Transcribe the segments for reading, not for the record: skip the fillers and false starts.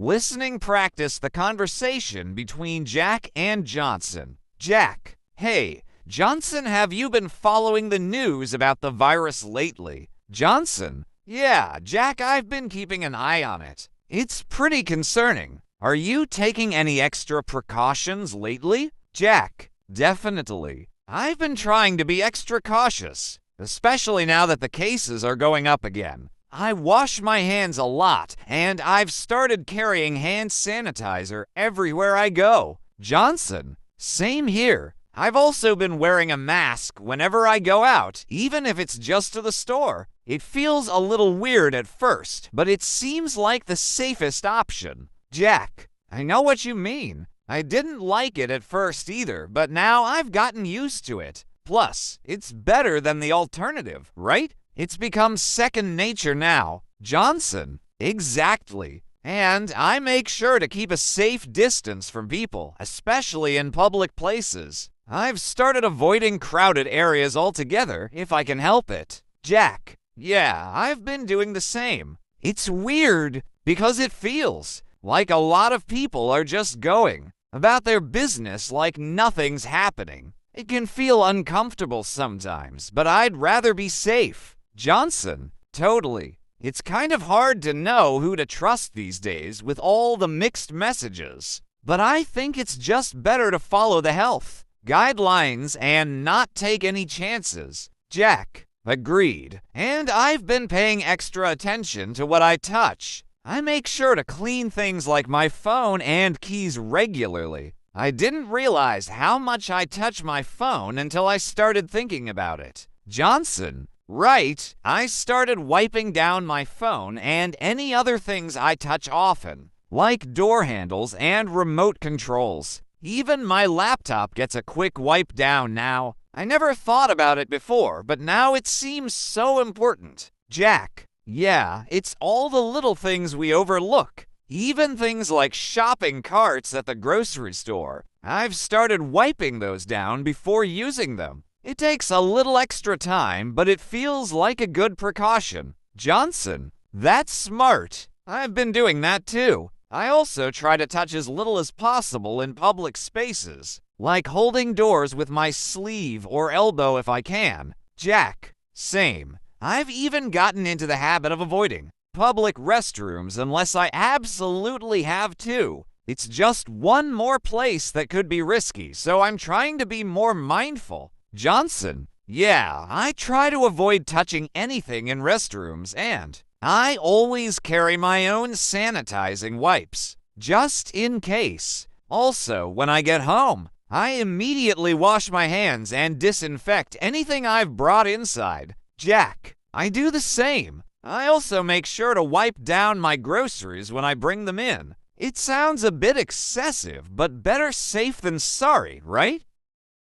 Listening practiced the conversation between Jack and Johnson. Jack: Hey, Johnson, have you been following the news about the virus lately? Johnson: Yeah, Jack, I've been keeping an eye on it. It's pretty concerning. Are you taking any extra precautions lately? Jack: Definitely. I've been trying to be extra cautious, especially now that the cases are going up again. I wash my hands a lot, and I've started carrying hand sanitizer everywhere I go. Johnson: Same here. I've also been wearing a mask whenever I go out, even if it's just to the store. It feels a little weird at first, but it seems like the safest option. Jack: I know what you mean. I didn't like it at first either, but now I've gotten used to it. Plus, it's better than the alternative, right? It's become second nature now. Johnson: Exactly. And I make sure to keep a safe distance from people, especially in public places. I've started avoiding crowded areas altogether if I can help it. Jack: Yeah, I've been doing the same. It's weird because it feels like a lot of people are just going about their business like nothing's happening. It can feel uncomfortable sometimes, but I'd rather be safe. Johnson: Totally. It's kind of hard to know who to trust these days with all the mixed messages. But I think it's just better to follow the health guidelines and not take any chances. Jack: Agreed. And I've been paying extra attention to what I touch. I make sure to clean things like my phone and keys regularly. I didn't realize how much I touch my phone until I started thinking about it. Johnson: Right. I started wiping down my phone and any other things I touch often, like door handles and remote controls. Even my laptop gets a quick wipe down now. I never thought about it before, but now it seems so important. Jack: Yeah, it's all the little things we overlook. Even things like shopping carts at the grocery store. I've started wiping those down before using them. It takes a little extra time, but it feels like a good precaution. Johnson: That's smart. I've been doing that too. I also try to touch as little as possible in public spaces, like holding doors with my sleeve or elbow if I can. Jack: Same. I've even gotten into the habit of avoiding public restrooms unless I absolutely have to. It's just one more place that could be risky, so I'm trying to be more mindful. Johnson: Yeah, I try to avoid touching anything in restrooms, and I always carry my own sanitizing wipes, just in case. Also, when I get home, I immediately wash my hands and disinfect anything I've brought inside. Jack: I do the same. I also make sure to wipe down my groceries when I bring them in. It sounds a bit excessive, but better safe than sorry, right?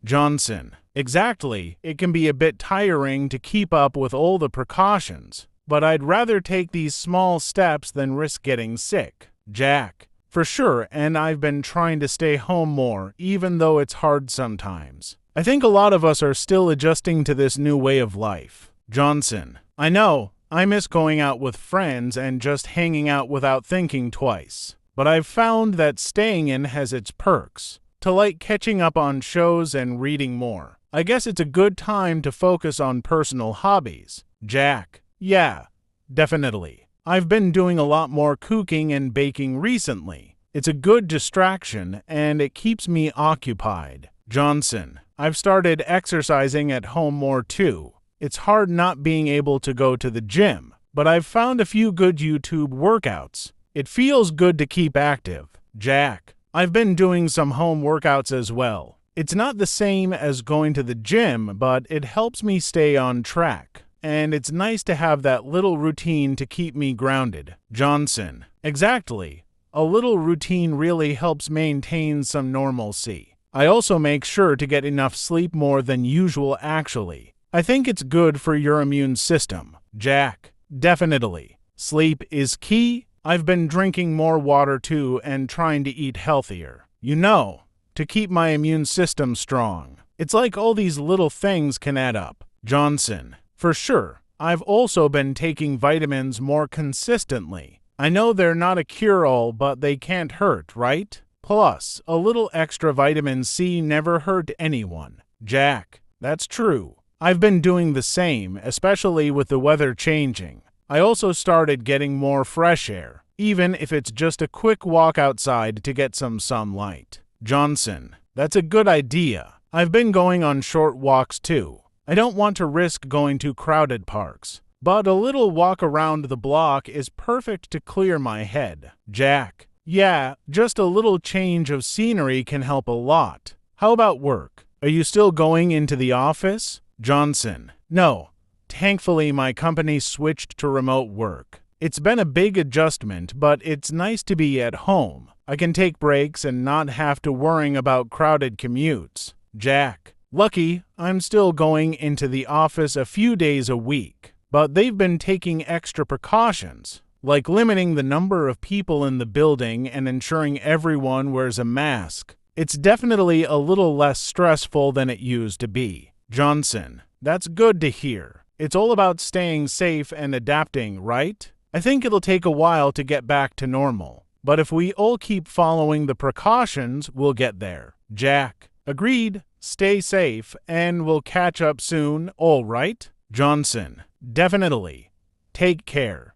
Johnson: Exactly. It can be a bit tiring to keep up with all the precautions, but I'd rather take these small steps than risk getting sick. Jack: For sure, and I've been trying to stay home more, even though it's hard sometimes. I think a lot of us are still adjusting to this new way of life. Johnson: I know. I miss going out with friends and just hanging out without thinking twice. But I've found that staying in has its perks. To like catching up on shows and reading more. I guess it's a good time to focus on personal hobbies. Jack: Yeah, definitely. I've been doing a lot more cooking and baking recently. It's a good distraction and it keeps me occupied. Johnson: I've started exercising at home more too. It's hard not being able to go to the gym, but I've found a few good YouTube workouts. It feels good to keep active. Jack: I've been doing some home workouts as well. It's not the same as going to the gym, but it helps me stay on track. And it's nice to have that little routine to keep me grounded. Johnson: Exactly. A little routine really helps maintain some normalcy. I also make sure to get enough sleep, more than usual actually. I think it's good for your immune system. Jack: Definitely. Sleep is key. I've been drinking more water too and trying to eat healthier. To keep my immune system strong. It's like all these little things can add up. Johnson: For sure. I've also been taking vitamins more consistently. I know they're not a cure-all, but they can't hurt, right? Plus, a little extra vitamin C never hurt anyone. Jack, that's true. I've been doing the same, especially with the weather changing. I also started getting more fresh air, even if it's just a quick walk outside to get some sunlight. Johnson, that's a good idea. I've been going on short walks too. I don't want to risk going to crowded parks, but a little walk around the block is perfect to clear my head. Jack, yeah, just a little change of scenery can help a lot. How about work? Are you still going into the office? Johnson, no. Thankfully, my company switched to remote work. It's been a big adjustment, but it's nice to be at home. I can take breaks and not have to worry about crowded commutes. Jack, lucky, I'm still going into the office a few days a week, but they've been taking extra precautions, like limiting the number of people in the building and ensuring everyone wears a mask. It's definitely a little less stressful than it used to be. Johnson, that's good to hear. It's all about staying safe and adapting, right? I think it'll take a while to get back to normal, but if we all keep following the precautions, we'll get there. Jack, agreed. Stay safe, and we'll catch up soon, all right? Johnson, definitely. Take care.